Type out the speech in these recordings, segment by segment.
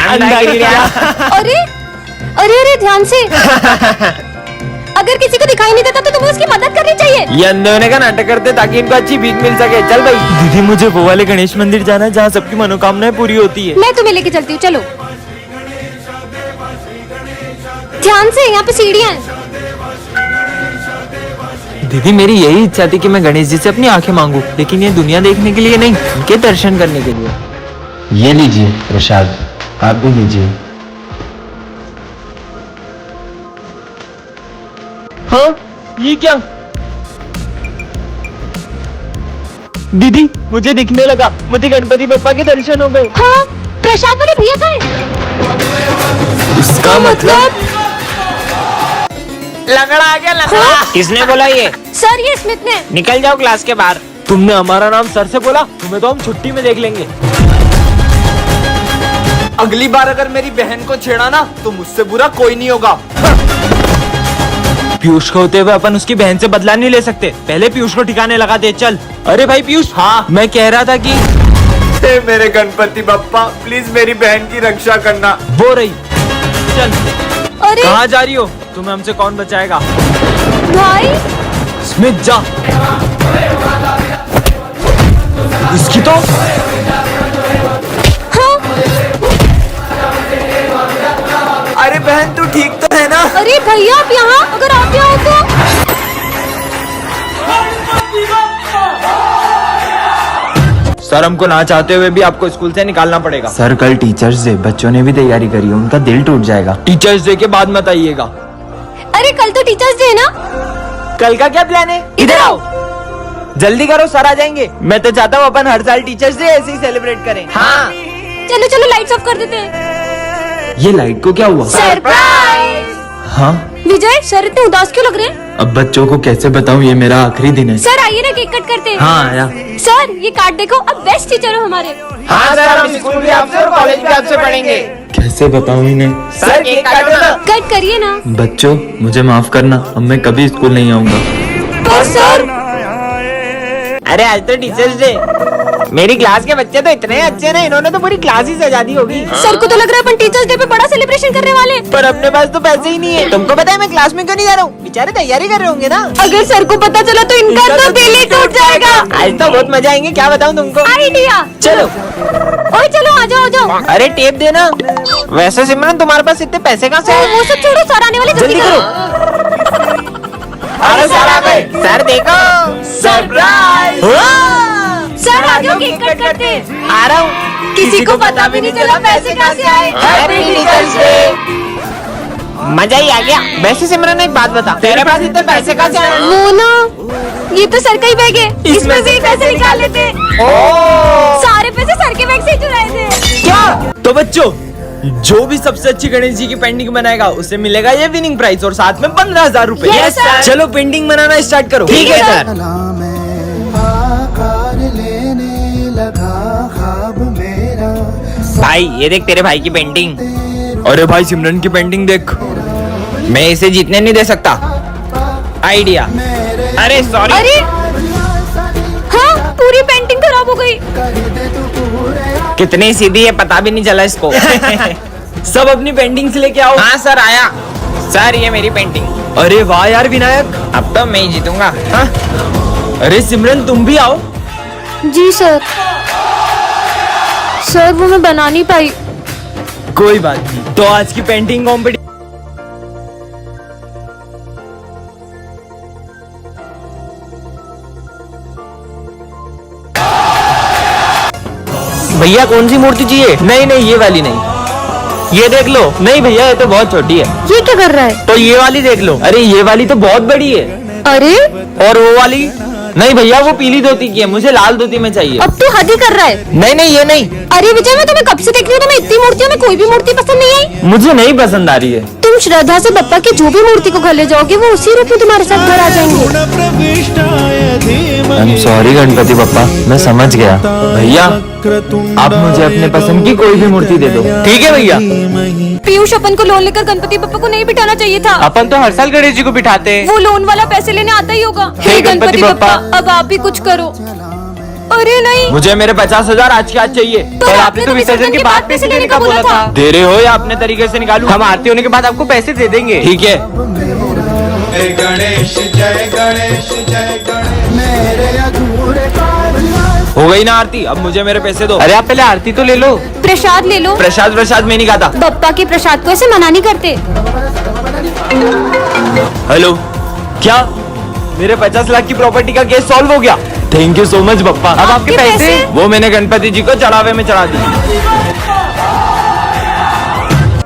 अंडा गिरा। अरे अरे अरे ध्यान से। अगर किसी को दिखाई नहीं देता तो तुम्हें उसकी मदद करनी चाहिए। ये अंधे होने का नाटक करते ताकि इनको अच्छी भीख मिल सके। चल भाई। दीदी मुझे वो वाले गणेश मंदिर जाना है जहाँ सबकी मनोकामनाएं पूरी होती है। मैं तुम्हें लेके चलती हूँ, चलो। ध्यान से, यहाँ पे सीढ़ियाँ हैं। दीदी मेरी यही इच्छा थी कि मैं गणेश जी से अपनी आंखें मांगू, लेकिन ये दुनिया देखने के लिए नहीं, उनके दर्शन करने के लिए। ये लीजिए प्रसाद, आप भी लीजिए। हाँ ये क्या? दीदी मुझे दिखने लगा, मुझे गणपति बप्पा के दर्शन हो गए। हाँ, प्रसाद वाले भैया कहाँ हैं? इसका मतलब लंगड़ा आ गया, लंगड़ा। किसने बोला ये? सर ये स्मिथ ने। निकल जाओ क्लास के बाहर। तुमने हमारा नाम सर से बोला, तुम्हें तो हम छुट्टी में देख लेंगे। अगली बार अगर मेरी बहन को छेड़ा ना तो मुझसे बुरा कोई नहीं होगा। पीयूष को होते हुए अपन उसकी बहन से बदला नहीं ले सकते, पहले पीयूष को ठिकाने लगा दे। चल। अरे भाई पीयूष। हाँ मैं कह रहा था कि हे मेरे गणपति बप्पा, प्लीज मेरी बहन की रक्षा करना। वो रही। चल। अरे कहाँ जा रही हो? तुम्हें हमसे कौन बचाएगा? भाई। स्मिथ जा। इसकी तो हाँ। अरे बहन तू ठीक तो है ना? अरे भैया आप यहाँ, अगर आप यहाँ हो तो। सर हमको ना चाहते हुए भी आपको स्कूल से निकालना पड़ेगा। सर कल टीचर्स डे, बच्चों ने भी तैयारी करी है, उनका दिल टूट जाएगा। टीचर्स डे के बाद मत आइएगा। अरे कल तो टीचर्स डे है ना? कल का क्या प्लान है? इधर आओ। जल्दी करो, सर आ जाएंगे। मैं तो चाहता हूँ अपन हर साल टीचर्स डे ऐसे ही सेलिब्रेट करें। हाँ। चलो चलो लाइट्स ऑफ कर देते हैं। ये लाइट को क्या हुआ? सरप्राइज। हाँ विजय सर इतने उदास क्यों लग रहे हैं? अब बच्चों को कैसे बताऊँ, ये मेरा आखिरी दिन है। सर आइए ना केक कट करते हैं। हाँ आया। सर ये कार्ड देखो, अब बेस्ट टीचर हो हमारे। हाँ सर, हम स्कूल भी आपसे और कॉलेज भी आपसे पढ़ेंगे। कैसे बताऊँ इन्हें? सर केक काटो ना। कट करिए ना। बच्चों मुझे माफ करना, अब मैं कभी स्कूल नहीं आऊंगा। बस सर। अरे आज तो टीचर्स डे। मेरी क्लास के बच्चे तो इतने अच्छे ना, इन्होंने तो पूरी क्लास ही सजा दी होगी। सर को तो लग रहा है अपन टीचर्स डे पे बड़ा सेलिब्रेशन करने वाले हैं। पर अपने पास तो पैसे ही नहीं है। तुमको पता है मैं क्लास में क्यों नहीं जा रहा हूँ? बेचारे तैयारी कर रहे होंगे ना। अगर सर को पता चला तो इनका तो दिल ही टूट जाएगा। आज तो बहुत मजा आएंगे, क्या बताऊँ तुमको। आइडिया। चलो। ओए चलो आ जाओ आ जाओ। अरे टेप देना। वैसे सिमरन तुम्हारे पास इतने पैसे कहाँ से आए? वो सब छोड़ो, सर आने वाले, जल्दी करो। अरे सर आ गए। सर देखो सरप्राइज। सर आ जाओ केक कट करते हैं। आ रहा हूँ। किसी को पता भी नहीं चला पैसे कहाँ से आए। Happy teachers day. मजा ही आ गया। वैसे सिमरन एक बात बता, तेरे पास इतने पैसे कहाँ से आए? वो ना, ये तो सर का ही बैग है, इसमें से ही पैसे निकाल लेते। सारे पैसे सर के बैग से ही चुराए थे। क्या? तो बच्चों जो भी सबसे अच्छी गणेश जी की पेंटिंग बनाएगा उसे मिलेगा ये विनिंग प्राइज और साथ में 15,000 रूपए। Yes, sir. चलो पेंटिंग बनाना स्टार्ट करो। ठीक है सर। भाई ये देख तेरे भाई की पेंटिंग। अरे भाई सिमरन की पेंटिंग देख। मैं इसे जीतने नहीं दे सकता। आइडिया। अरे सॉरी। अरे हाँ, पूरी पेंटिंग खराब हो गई। कितनी सीधी है पता भी नहीं चला इसको। सब अपनी पेंटिंग्स लेके आओ। हाँ सर आया। सर ये मेरी पेंटिंग। अरे वाह यार विनायक। अब तो मैं ही जीतूंगा। हाँ? अरे सिमरन तुम भी आओ। जी सर। सर वो मैं बना नहीं पाई। कोई बात नहीं, तो आज की पेंटिंग कॉम्पिटिशन भैया कौन सी मूर्ति चाहिए? नहीं नहीं ये वाली नहीं, ये देख लो। नहीं भैया ये तो बहुत छोटी है। ये क्या कर रहा है? तो ये वाली देख लो। अरे ये वाली तो बहुत बड़ी है। अरे और वो वाली? नहीं भैया वो पीली धोती की है, मुझे लाल धोती में चाहिए। अब तू हद ही कर रहा है। नहीं नहीं ये नहीं। अरे विजय मैं तुम्हें कब से देख रही हूँ, तुम्हें इतनी मूर्तियों में कोई भी मूर्ति पसंद नहीं आई। मुझे नहीं पसंद आ रही है। तुम श्रद्धा से बप्पा की जो भी मूर्ति को घर ले जाओगे वो उसी रूप में तुम्हारे साथ घर आ जाएंगे। I am sorry Ganpati Bappa, मैं समझ गया। भैया आप मुझे अपने पसंद की कोई भी मूर्ति दे दो। ठीक है भैया। पीयूष अपन को लोन लेकर गणपति बप्पा को नहीं बिठाना चाहिए था। अपन तो हर साल गणेश जी को बिठाते हैं। वो लोन वाला पैसे लेने आता ही होगा। हे गणपति बप्पा अब आप ही कुछ करो। अरे नहीं, मुझे मेरे 50,000 आज के आज चाहिए। पर आपने तो विसर्जन के बाद पैसे लेने का बोला था। दे रहे हो या अपने तरीके से निकालूं? हम आरती होने के बाद आपको पैसे दे देंगे। ठीक है। गणेश जय गणेश जय गणेश मेरे अधूरे हो गई ना आरती, अब मुझे मेरे पैसे दो। अरे आप पहले आरती तो ले लो। प्रसाद ले लो। प्रसाद में नहीं खाता। बप्पा के प्रसाद को ऐसे मना नहीं करते। हेलो, क्या मेरे 50 लाख की प्रॉपर्टी का केस सॉल्व हो गया? Thank you so much Bappa. अब आपके पैसे? वो मैंने गणपति जी को चढ़ावे में चढ़ा दी।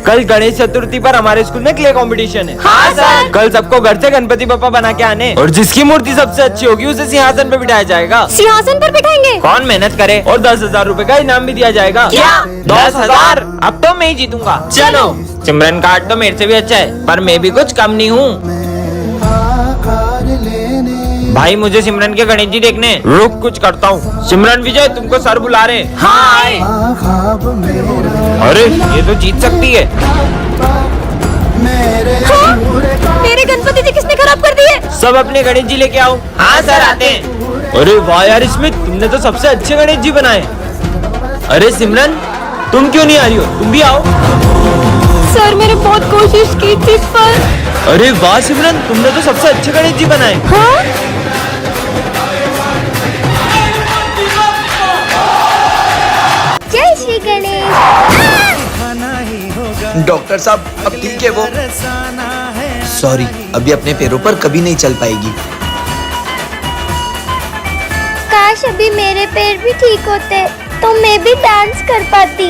कल गणेश चतुर्थी पर हमारे स्कूल में क्ले कंपटीशन है। हाँ सर। कल सबको घर से गणपति बप्पा बना के आने, और जिसकी मूर्ति सबसे अच्छी होगी उसे सिंहासन पे बिठाया जाएगा। सिंहासन पर बिठाएंगे? कौन मेहनत करे, और 10,000 रूपए का इनाम भी दिया जाएगा। क्या? 10,000? अब तो मैं ही जीतूंगा। चलो। सिमरन का आर्ट तो मेरे से भी अच्छा है, पर मैं भी कुछ कम नहीं हूँ। भाई मुझे सिमरन के गणेश जी देखने। रुक, कुछ करता हूँ। सिमरन विजय, तुमको सर बुला रहे। हाँ आए। अरे ये तो जीत सकती है। हाँ? मेरे गणपति जी किसने खराब कर दिए? सब अपने गणेश जी लेके आओ। हाँ सर आते हैं। अरे वाह यार स्मित, तुमने तो सबसे अच्छे गणेश जी बनाए। अरे सिमरन, तुम क्यों नहीं आ रही हो? तुम भी आओ। सर मैंने बहुत कोशिश की थी पर। अरे वाह सिमरन, तुमने तो सबसे अच्छे गणेश जी बनाए। हाँ? जय श्री गणेश। डॉक्टर साहब अब ठीक है वो? सॉरी, अभी अपने पैरों पर कभी नहीं चल पाएगी। काश अभी मेरे पैर भी ठीक होते तो मैं भी डांस कर पाती।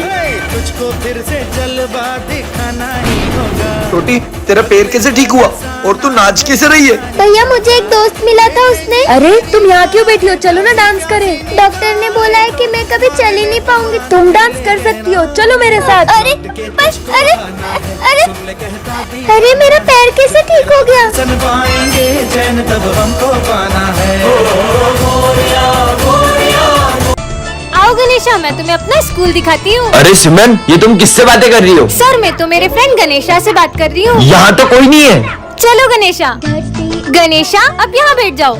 तुझको फिर से जलवा दिखाना ही होगा। छोटी, तेरा पैर कैसे ठीक हुआ और तू नाच कैसे रही है? भैया मुझे एक दोस्त मिला था, उसने। अरे तुम यहाँ क्यों बैठी हो, चलो ना डांस करें। डॉक्टर ने बोला है कि मैं कभी चल ही नहीं पाऊंगी। तुम डांस कर सकती हो, चलो मेरे साथ। अरे बस, अरे मेरा पैर कैसे ठीक हो गया? सन पाएंगे चैन तब हमको पाना है। आओ गणेशा, मैं तुम्हें अपना स्कूल दिखाती हूँ। अरे सिमरन, ये तुम किससे बातें कर रही हो? सर मैं तो मेरे फ्रेंड गणेशा से बात कर रही हूँ। यहाँ तो कोई नहीं है। चलो गणेशा। गणेशा अब यहाँ बैठ जाओ।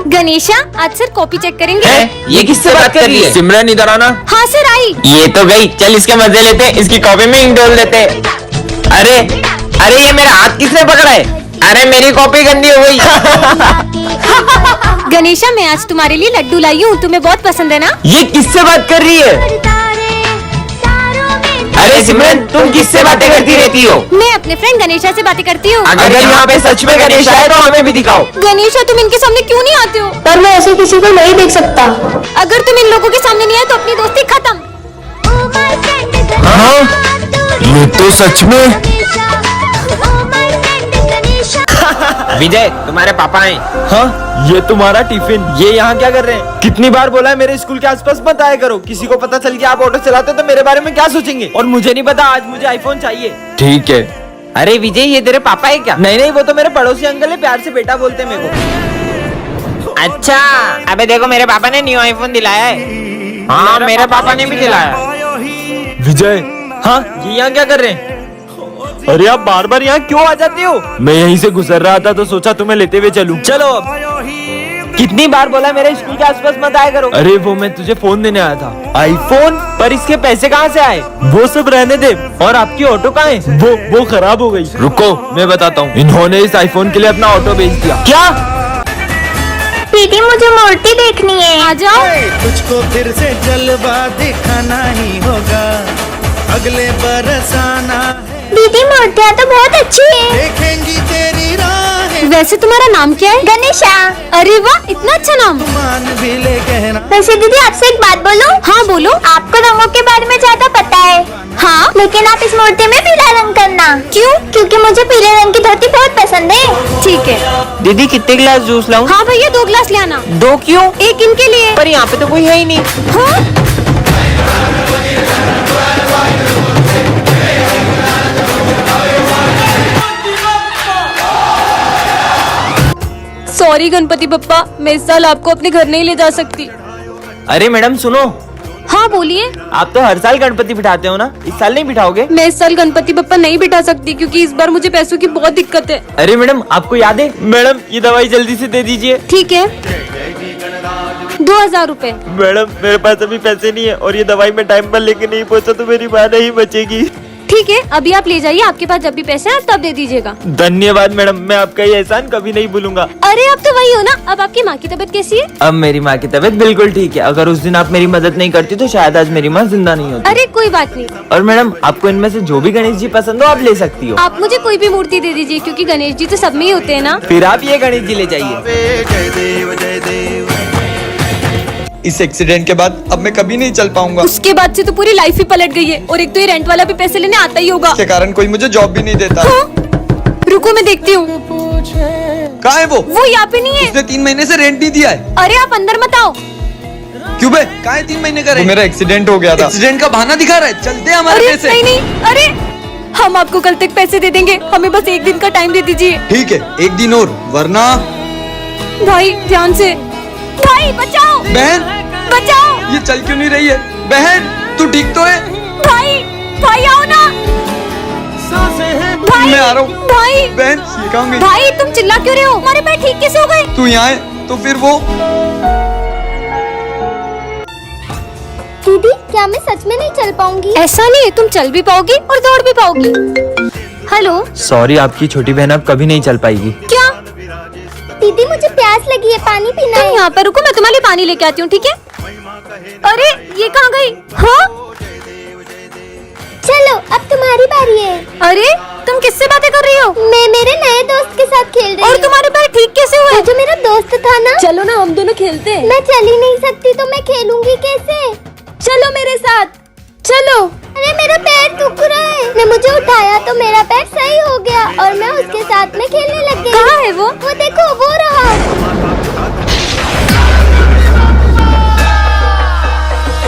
गणेशा आज सर कॉपी चेक करेंगे। ये किससे बात कर रही है? सिमरन इधर आना। हाँ सर आई। ये तो गई, चल इसके मजे लेते, इसकी कॉपी में इंक डोल देते। अरे अरे ये मेरा हाथ किसने पकड़ा है? अरे मेरी कॉपी गंदी हो गई। गणेशा मैं आज तुम्हारे लिए लड्डू लाई हूँ, तुम्हें बहुत पसंद है ना? ये किससे बात कर रही है? अरे सिमरन, तुम किससे बातें करती रहती हो? मैं अपने फ्रेंड गणेशा से बातें करती हूँ। अगर यहाँ पे सच में गणेश आए तो हमें भी दिखाओ। गणेशा तुम इनके सामने क्यों नहीं आते हो? पर मैं ऐसे किसी को नहीं देख सकता। अगर तुम इन लोगों के सामने नहीं आए तो अपनी दोस्ती खत्म। हाँ, ये तो सच में। विजय, तुम्हारे पापा हैं। हाँ, ये तुम्हारा टिफिन। ये यहाँ क्या कर रहे हैं? कितनी बार बोला है मेरे स्कूल के आसपास मत आया करो। किसी को पता चल गया आप ऑटो चलाते हो तो मेरे बारे में क्या सोचेंगे? और मुझे नहीं पता, आज मुझे आईफोन चाहिए। ठीक है। अरे विजय, ये तेरे पापा है क्या? नहीं, वो तो मेरे पड़ोसी अंकल है, प्यार से बेटा बोलते हैं मेरे को। अच्छा, अबे देखो मेरे पापा ने न्यू आईफोन दिलाया है। हाँ मेरे पापा ने भी दिलाया। विजय, हाँ ये यहाँ क्या कर रहे हैं? अरे आप बार बार यहाँ क्यों आ जाते हो? मैं यहीं से गुजर रहा था तो सोचा तुम्हें लेते हुए चलूं। चलो अब। कितनी बार बोला मेरे स्कूल के आसपास मत आया करो। अरे वो मैं तुझे फोन देने आया था। आईफोन? पर इसके पैसे कहाँ से आए? वो सब रहने दे। और आपकी ऑटो कहाँ है? वो खराब हो गई। रुको मैं बताता हूँ। इन्होंने इस आईफोन के लिए अपना ऑटो बेच दिया। क्या? दीदी मुझे मूर्ति देखनी है। आ जाओ। तुझको फिर से जलवा दिखाना ही होगा, अगले बरस आना है। दीदी मूर्तियाँ तो बहुत अच्छी है। देखेंगी तेरी राहें। वैसे तुम्हारा नाम क्या है? गणेशा। अरे वाह, इतना अच्छा नाम। मान भी ले कहना। वैसे दीदी आपसे एक बात बोलूं? हाँ बोलो। आपको रंगों के बारे में ज्यादा पता है। हाँ, लेकिन आप इस मूर्ति में पीला रंग करना। क्यों? क्योंकि मुझे पीले रंग की धोती बहुत पसंद है। ठीक है। दीदी कितने गिलास जूस लाऊं? हाँ भैया 2 गिलास ले आना। 2 क्यों? एक इनके लिए। पर यहाँ पे तो कोई है ही नहीं। हाँ? सॉरी गणपति बप्पा, मैं इस साल आपको अपने घर नहीं ले जा सकती। अरे मैडम सुनो। हाँ बोलिए। आप तो हर साल गणपति बिठाते हो ना, इस साल नहीं बिठाओगे? मैं इस साल गणपति बप्पा नहीं बिठा सकती क्योंकि इस बार मुझे पैसों की बहुत दिक्कत है। अरे मैडम आपको याद है? मैडम ये दवाई जल्दी से दे दीजिए। ठीक है। 2000 रूपए। मैडम मेरे पास अभी पैसे नहीं है और ये दवाई मैं टाइम पर लेके नहीं पहुंचा तो मेरी माँ नहीं बचेगी। ठीक है, अभी आप ले जाइए, आपके पास जब भी पैसे हैं तब दे दीजिएगा। धन्यवाद मैडम, मैं आपका ये एहसान कभी नहीं भूलूंगा। अरे अब तो वही हो ना। अब आपकी माँ की तबीयत कैसी है? अब मेरी माँ की तबीयत बिल्कुल ठीक है। अगर उस दिन आप मेरी मदद नहीं करती तो शायद आज मेरी माँ जिंदा नहीं होती। अरे कोई बात नहीं। और मैडम आपको इनमें से जो भी गणेश जी पसंद हो आप ले सकती हो। आप मुझे कोई भी मूर्ति दे दीजिए क्योंकि गणेश जी तो सब में ही होते हैं ना। फिर आप ये गणेश जी ले जाइए। जय देव जय देव। इस एक्सीडेंट के बाद अब मैं कभी नहीं चल पाऊंगा। उसके बाद से तो पूरी लाइफ ही पलट गई है। और एक तो ये रेंट वाला भी पैसे लेने आता ही होगा। इसके कारण कोई मुझे जॉब भी नहीं देता। हाँ? रुको मैं देखती हूँ। कहाँ है वो यहाँ पे नहीं है। उसने 3 महीने से रेंट नहीं दिया है। अरे आप अंदर मत आओ। क्यों बे? कहाँ है 3 महीने का रेंट? मेरा एक्सीडेंट हो गया था। एक्सीडेंट का बहाना दिखा रहा है। चलते हैं हमारे अरे पैसे। नहीं नहीं, अरे हम आपको कल तक पैसे दे देंगे, हमें बस 1 दिन का टाइम दे दीजिए। ठीक है 1 दिन और, वरना। भाई ध्यान से। भाई बचाओ। बहन बचाओ। ये चल क्यों नहीं रही है? बहन तू ठीक तो है? भाई भाई आओ ना। भाई मैं आ रहा हूँ। भाई बहन ये कहाँ गई? भाई तुम चिल्ला क्यों रहे हो? हमारे पैर ठीक कैसे हो गए? तू यहाँ है तो फिर वो। दीदी क्या मैं सच में नहीं चल पाऊंगी? ऐसा नहीं है, तुम चल भी पाओगी और दौड़ भी पाओगी। हेलो। सॉरी आपकी छोटी बहन अब कभी नहीं चल पाएगी। क्या? दीदी मुझे प्यास लगी है, पानी पीना तुम है। यहाँ पर रुको, मैं तुम्हारे लिए पानी लेके आती हूँ, ठीक है? अरे ये कहाँ गई? हाँ चलो अब तुम्हारी बारी है। अरे तुम किससे बातें कर रही हो? मैं मेरे नए दोस्त के साथ खेल रही और हूँ। तुम्हारे पैर ठीक कैसे हुए? वो जो मेरा दोस्त था ना। चलो ना हम दोनों खेलते हैं। मैं चल ही नहीं सकती तो मैं खेलूंगी कैसे? चलो मेरे साथ, चलो। अरे मेरा पैर दुख रहा है। ने मुझे उठाया तो मेरा पैर सही हो गया और मैं उसके साथ में खेलने लग गई। कहाँ है वो? वो देखो वो रहा।